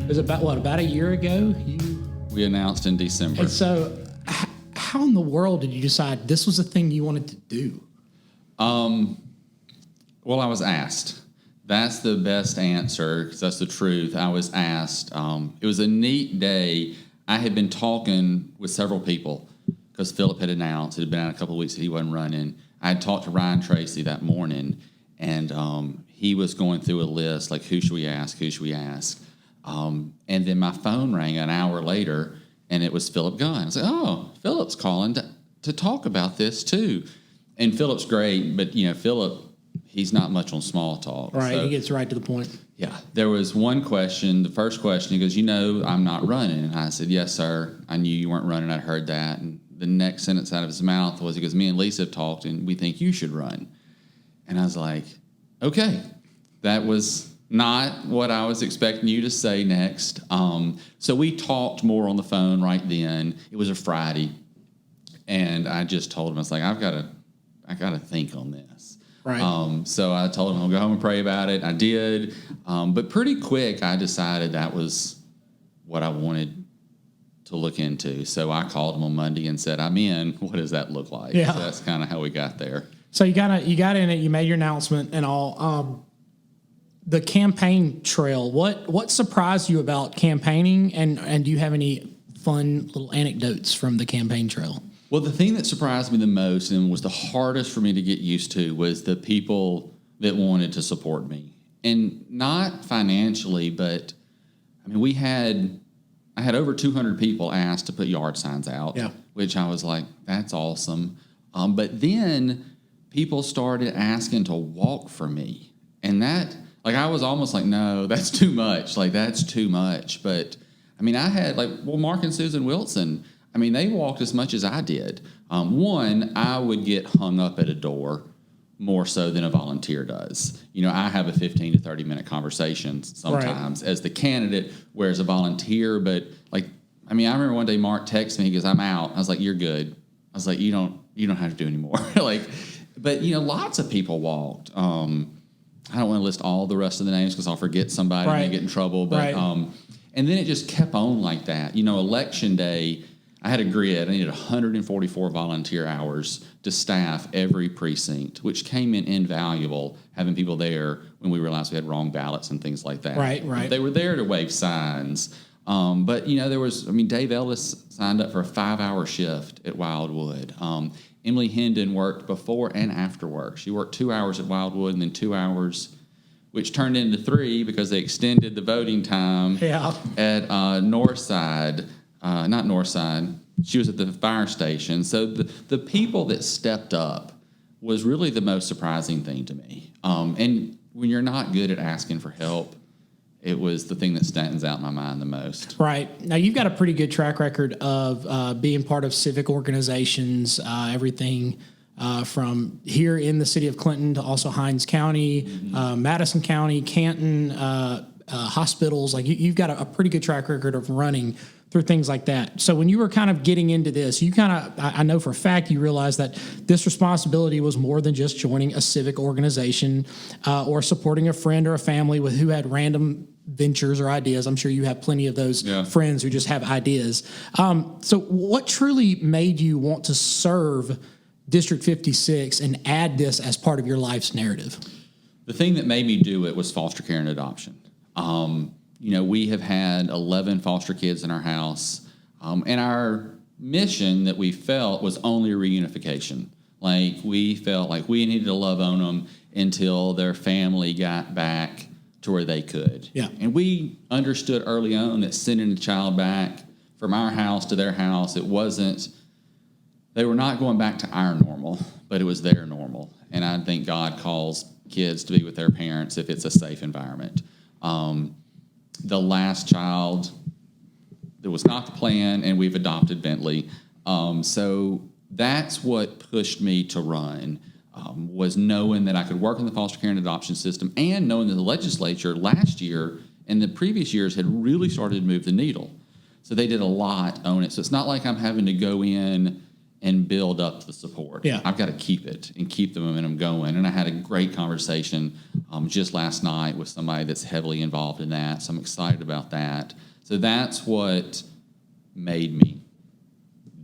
was about a year ago? We announced in December. And so, how in the world did you decide this was the thing you wanted to do? Well, I was asked. That's the best answer, because that's the truth. I was asked. It was a neat day. I had been talking with several people because Philip had announced, it had been out a couple of weeks that he wasn't running. I had talked to Ryan Tracy that morning, and he was going through a list, like, who should we ask, who should we ask? And then my phone rang an hour later, and it was Philip Gunn. I was like, oh, Philip's calling to talk about this too. And Philip's great, but, Philip, he's not much on small talk. Right, so, he gets right to the point. Yeah, there was one question, the first question, he goes, I'm not running. And I said, yes, sir. I knew you weren't running. I'd heard that. And the next sentence out of his mouth was, he goes, me and Lisa have talked, and we think you should run. And I was like, okay, that was not what I was expecting you to say next. So we talked more on the phone right then. It was a Friday. And I just told him, I was like, I got to think on this. Right. So I told him I'll go home and pray about it. I did. But pretty quick, I decided that was what I wanted to look into. So I called him on Monday and said, I'm in. What does that look like? Yeah. So that's kind of how we got there. So you got in it, you made your announcement and all. The campaign trail, what surprised you about campaigning, and do you have any fun little anecdotes from the campaign trail? Well, the thing that surprised me the most and was the hardest for me to get used to was the people that wanted to support me. And not financially, but, I mean, I had over 200 people asked to put yard signs out, which I was like, that's awesome. But then people started asking to walk for me. And that, like, I was almost like, no, that's too much. Like, that's too much. But, I mean, I had, Mark and Susan Wilson, I mean, they walked as much as I did. One, I would get hung up at a door more so than a volunteer does. I have a 15 to 30-minute conversation sometimes as the candidate, whereas a volunteer. But, I remember one day Mark texted me, he goes, I'm out. I was like, you're good. I was like, you don't have to do anymore. But, lots of people walked. I don't want to list all the rest of the names because I'll forget somebody and get in trouble. But and then it just kept on like that. Election day, I had a grid. I needed 144 volunteer hours to staff every precinct, which came in invaluable, having people there when we realized we had wrong ballots and things like that. Right. They were there to wave signs. But, there was, Dave Ellis signed up for a 5-hour shift at Wildwood. Emily Hendon worked before and after work. She worked 2 hours at Wildwood and then 2 hours, which turned into 3 because they extended the voting time at Northside. Not Northside. She was at the fire station. So the people that stepped up was really the most surprising thing to me. And when you're not good at asking for help, it was the thing that stands out in my mind the most. Right. Now, you've got a pretty good track record of being part of civic organizations, everything from here in the city of Clinton to also Hinds County, Madison County, Canton, hospitals. You've got a pretty good track record of running through things like that. So when you were kind of getting into this, I know for a fact you realized that this responsibility was more than just joining a civic organization or supporting a friend or a family who had random ventures or ideas. I'm sure you have plenty of those friends who just have ideas. So what truly made you want to serve District 56 and add this as part of your life's narrative? The thing that made me do it was foster care and adoption. We have had 11 foster kids in our house, and our mission that we felt was only reunification. We felt like we needed to love on them until their family got back to where they could. Yeah. And we understood early on that sending a child back from our house to their house, they were not going back to our normal, but it was their normal. And I think God calls kids to be with their parents if it's a safe environment. The last child, that was not the plan, and we've adopted Bentley. So that's what pushed me to run, was knowing that I could work in the foster care and adoption system and knowing that the legislature last year and the previous years had really started to move the needle. So they did a lot on it. So it's not like I'm having to go in and build up the support. Yeah. I've got to keep it and keep the momentum going. And I had a great conversation just last night with somebody that's heavily involved in that. So I'm excited about that. So that's what made me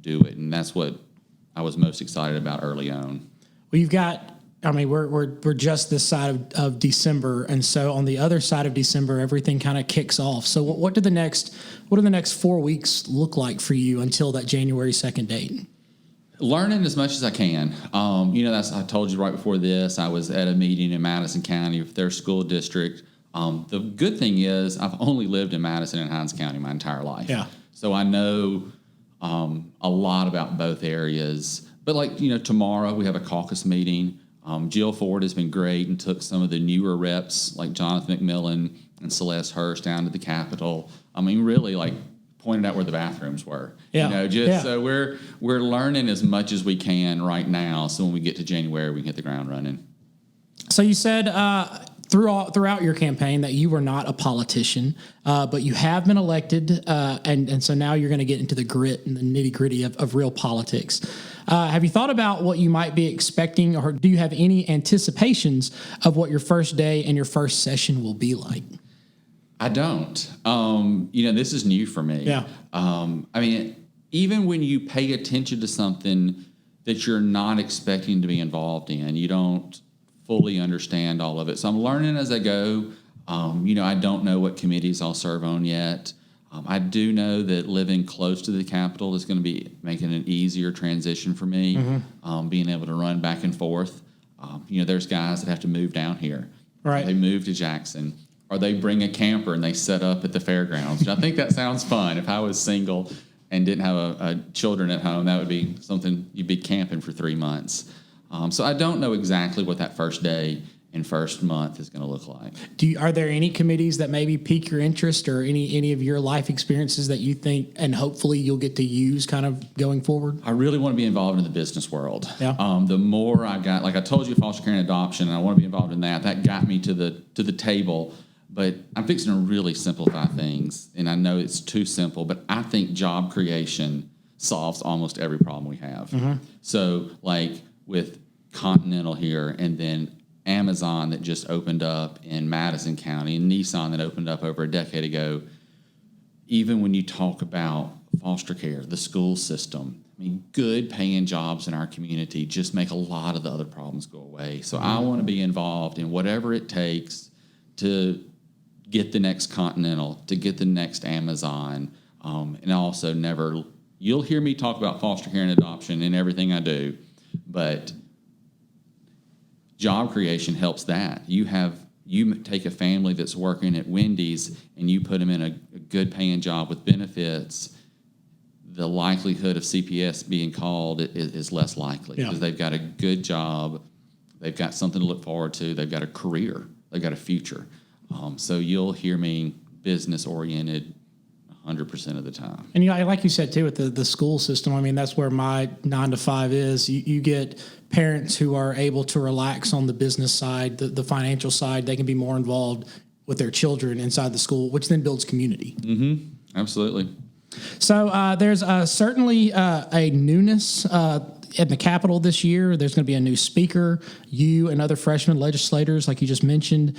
do it. And that's what I was most excited about early on. Well, you've got, I mean, we're just this side of December, and so on the other side of December, everything kind of kicks off. So what do the next 4 weeks look like for you until that January 2nd date? Learning as much as I can. I told you right before this, I was at a meeting in Madison County with their school district. The good thing is I've only lived in Madison and Hinds County my entire life. Yeah. So I know a lot about both areas. But tomorrow we have a caucus meeting. Jill Ford has been great and took some of the newer reps like Jonathan McMillan and Celeste Hurst down to the Capitol. I mean, really pointed out where the bathrooms were. Yeah. So we're learning as much as we can right now. So when we get to January, we can hit the ground running. So you said throughout your campaign that you were not a politician, but you have been elected, and so now you're going to get into the grit and the nitty gritty of real politics. Have you thought about what you might be expecting, or do you have any anticipations of what your first day and your first session will be like? I don't. This is new for me. Yeah. Even when you pay attention to something that you're not expecting to be involved in, you don't fully understand all of it. So I'm learning as I go. I don't know what committees I'll serve on yet. I do know that living close to the Capitol is going to be making an easier transition for me, being able to run back and forth. There's guys that have to move down here. Right. They move to Jackson. Or they bring a camper and they set up at the fairgrounds. I think that sounds fun. If I was single and didn't have a children at home, that would be something you'd be camping for 3 months. So I don't know exactly what that first day and first month is going to look like. Are there any committees that maybe pique your interest, or any of your life experiences that you think and hopefully you'll get to use kind of going forward? I really want to be involved in the business world. Yeah. The more I got, like I told you, foster care and adoption, and I want to be involved in that. That got me to the table. But I'm fixing to really simplify things, and I know it's too simple, but I think job creation solves almost every problem we have. Mm-hmm. So, with Continental here, and then Amazon that just opened up in Madison County, and Nissan that opened up over a decade ago, even when you talk about foster care, the school system, good paying jobs in our community just make a lot of the other problems go away. So I want to be involved in whatever it takes to get the next Continental, to get the next Amazon, and also you'll hear me talk about foster care and adoption in everything I do, but job creation helps that. You take a family that's working at Wendy's and you put them in a good paying job with benefits, the likelihood of CPS being called is less likely because they've got a good job, they've got something to look forward to, they've got a career, they've got a future. So you'll hear me business-oriented 100% of the time. And like you said too, with the school system, that's where my 9 to 5 is. You get parents who are able to relax on the business side, the financial side. They can be more involved with their children inside the school, which then builds community. Mm-hmm. Absolutely. So there's certainly a newness at the Capitol this year. There's going to be a new speaker, you and other freshman legislators, like you just mentioned.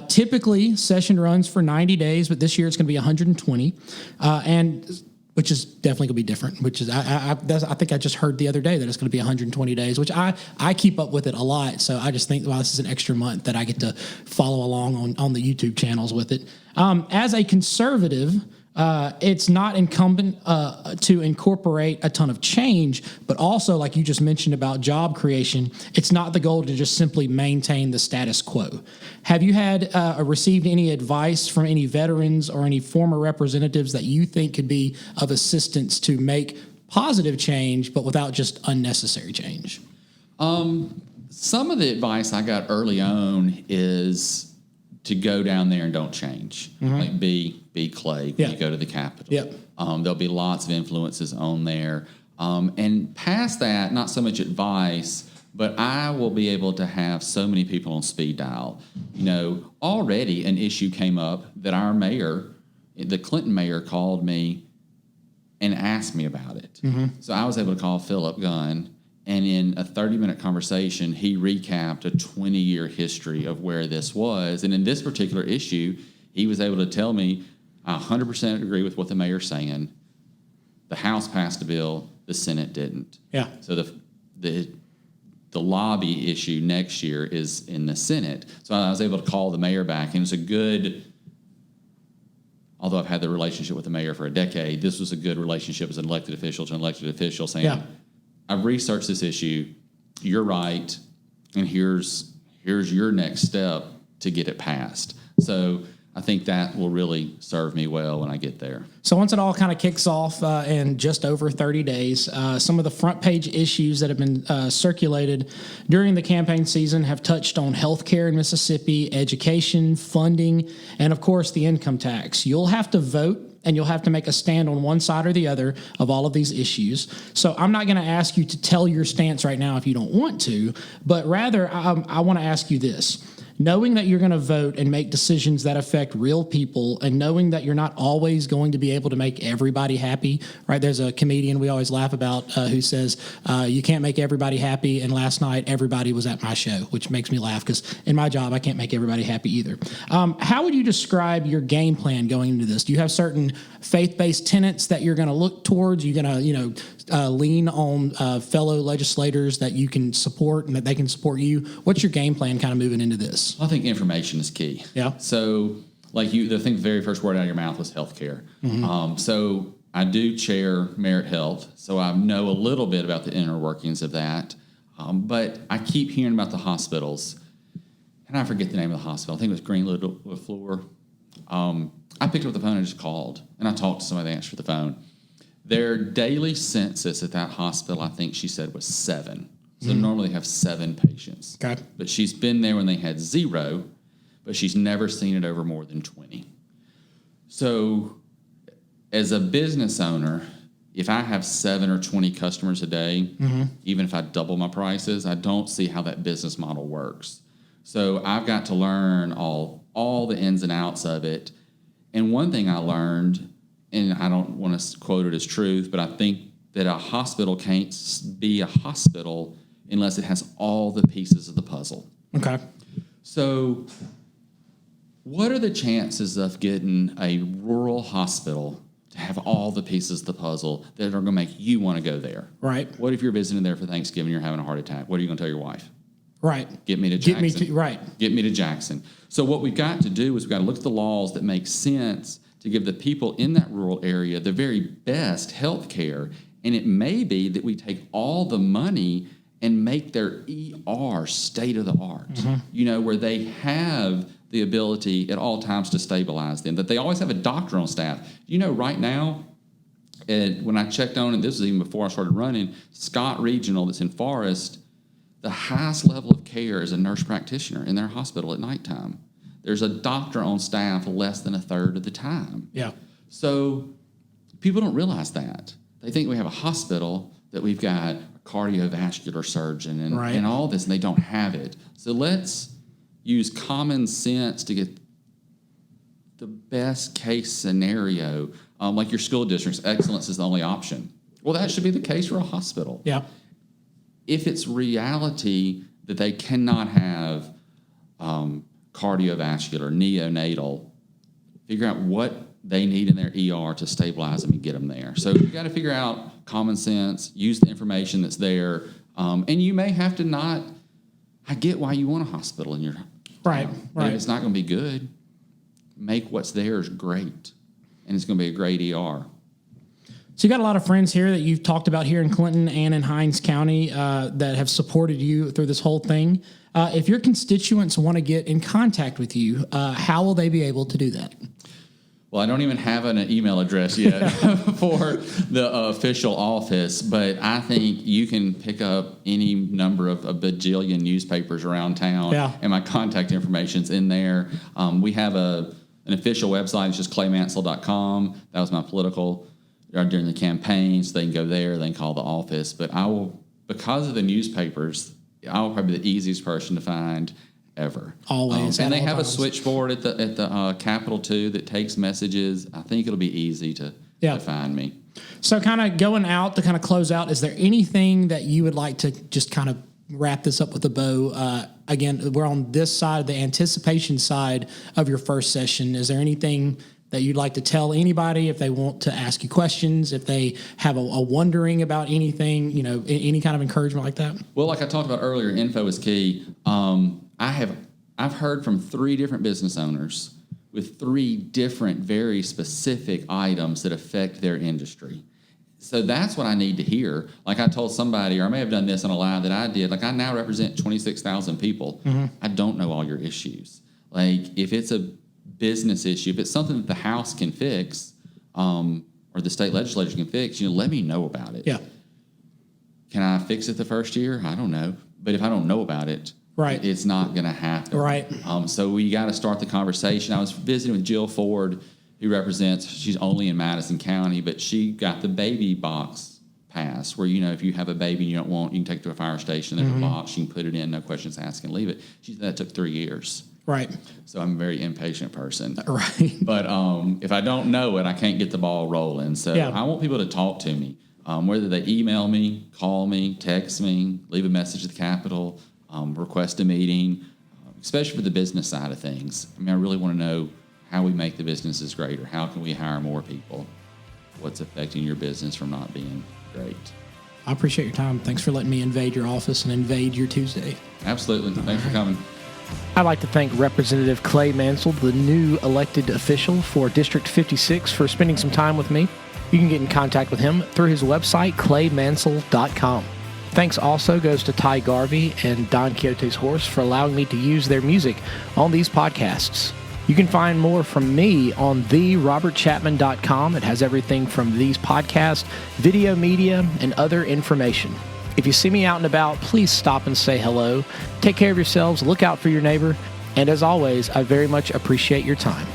Typically, session runs for 90 days, but this year it's going to be 120, and which is definitely going to be different. Which is, I think I just heard the other day that it's going to be 120 days, which I keep up with it a lot. So I just think, well, this is an extra month that I get to follow along on the YouTube channels with it. As a conservative, it's not incumbent to incorporate a ton of change, but also, like you just mentioned about job creation, it's not the goal to just simply maintain the status quo. Have you received any advice from any veterans or any former representatives that you think could be of assistance to make positive change, but without just unnecessary change? Some of the advice I got early on is to go down there and don't change. Mm-hmm. Be Clay when you go to the Capitol. Yep. There'll be lots of influences on there. And past that, not so much advice, but I will be able to have so many people on speed dial. Already an issue came up that our mayor, the Clinton mayor, called me and asked me about it. So I was able to call Philip Gunn, and in a 30-minute conversation, he recapped a 20-year history of where this was. And in this particular issue, he was able to tell me, I 100% agree with what the mayor's saying. The House passed a bill, the Senate didn't. Yeah. So the lobby issue next year is in the Senate. So I was able to call the mayor back, and it was a good, although I've had the relationship with the mayor for a decade, this was a good relationship as an elected official to an elected official saying, Yeah. I've researched this issue, you're right, and here's your next step to get it passed. So I think that will really serve me well when I get there. So once it all kind of kicks off in just over 30 days, some of the front page issues that have been circulated during the campaign season have touched on healthcare in Mississippi, education, funding, and of course the income tax. You'll have to vote, and you'll have to make a stand on one side or the other of all of these issues. So I'm not going to ask you to tell your stance right now if you don't want to, but rather I want to ask you this. Knowing that you're going to vote and make decisions that affect real people, and knowing that you're not always going to be able to make everybody happy, right? There's a comedian we always laugh about who says, you can't make everybody happy, and last night everybody was at my show, which makes me laugh because in my job I can't make everybody happy either. How would you describe your game plan going into this? Do you have certain faith-based tenets that you're going to look towards? You're going to, lean on fellow legislators that you can support and that they can support you? What's your game plan kind of moving into this? I think information is key. Yeah. So, like the very first word out of your mouth was healthcare. So I do chair Merit Health, so I know a little bit about the inner workings of that. But I keep hearing about the hospitals, and I forget the name of the hospital. I think it was Greenwood LaFleur. I picked up the phone and just called, and I talked to somebody that answered the phone. Their daily census at that hospital, I think she said, was 7. So normally they have 7 patients. Okay. But she's been there when they had 0, but she's never seen it over more than 20. So as a business owner, if I have 7 or 20 customers a day, even if I double my prices, I don't see how that business model works. So I've got to learn all the ins and outs of it. And one thing I learned, and I don't want to quote it as truth, but I think that a hospital can't be a hospital unless it has all the pieces of the puzzle. Okay. So what are the chances of getting a rural hospital to have all the pieces of the puzzle that are going to make you want to go there? Right. What if you're visiting there for Thanksgiving, you're having a heart attack? What are you going to tell your wife? Right. Get me to Jackson. Right. Get me to Jackson. So what we've got to do is we've got to look at the laws that make sense to give the people in that rural area the very best health care. And it may be that we take all the money and make their ER state of the art, where they have the ability at all times to stabilize them, that they always have a doctor on staff. Right now, when I checked on it, this was even before I started running, Scott Regional that's in Forest, the highest level of care is a nurse practitioner in their hospital at nighttime. There's a doctor on staff less than a third of the time. Yeah. So people don't realize that. They think we have a hospital, that we've got a cardiovascular surgeon and all this, and they don't have it. So let's use common sense to get the best case scenario. Like your school districts, excellence is the only option. Well, that should be the case for a hospital. Yeah. If it's reality that they cannot have cardiovascular, neonatal, figure out what they need in their ER to stabilize them and get them there. So you've got to figure out common sense, use the information that's there, and you may have to not. I get why you want a hospital in your Right. If it's not going to be good, make what's there is great, and it's going to be a great ER. So you got a lot of friends here that you've talked about here in Clinton and in Hinds County that have supported you through this whole thing. If your constituents want to get in contact with you, how will they be able to do that? Well, I don't even have an email address yet for the official office, but I think you can pick up any number of a bajillion newspapers around town, and my contact information's in there. We have an official website. It's just claymansell.com. That was my political during the campaign, so they can go there. They can call the office. But I will, because of the newspapers, I will probably be the easiest person to find ever. Always. And they have a switchboard at the Capitol too that takes messages. I think it'll be easy to find me. So kind of going out to kind of close out, is there anything that you would like to just kind of wrap this up with a bow? Again, we're on this side, the anticipation side of your first session. Is there anything that you'd like to tell anybody if they want to ask you questions, if they have a wondering about anything, any kind of encouragement like that? Well, like I talked about earlier, info is key. I've heard from 3 different business owners with 3 different, very specific items that affect their industry. So that's what I need to hear. Like I told somebody, or I may have done this on a live that I did, like I now represent 26,000 people. I don't know all your issues. Like if it's a business issue, if it's something that the House can fix, or the state legislature can fix, let me know about it. Yeah. Can I fix it the first year? I don't know. But if I don't know about it, right, it's not going to happen. Right. So we got to start the conversation. I was visiting with Jill Ford, who represents, she's only in Madison County, but she got the baby box pass where, if you have a baby and you don't want, you can take it to a fire station, there's a box, you can put it in, no questions asked, and leave it. She said that took 3 years. Right. So I'm a very impatient person. Right. But if I don't know it, I can't get the ball rolling. So I want people to talk to me, whether they email me, call me, text me, leave a message at the Capitol, request a meeting, especially for the business side of things. I really want to know how we make the businesses greater. How can we hire more people? What's affecting your business from not being great? I appreciate your time. Thanks for letting me invade your office and invade your Tuesday. Absolutely. Thanks for coming. I'd like to thank Representative Clay Mansell, the new elected official for District 56, for spending some time with me. You can get in contact with him through his website, claymansell.com. Thanks also goes to Ty Garvey and Don Quixote's Horse for allowing me to use their music on these podcasts. You can find more from me on therobertchapman.com. It has everything from these podcasts, video media, and other information. If you see me out and about, please stop and say hello. Take care of yourselves, look out for your neighbor, and as always, I very much appreciate your time.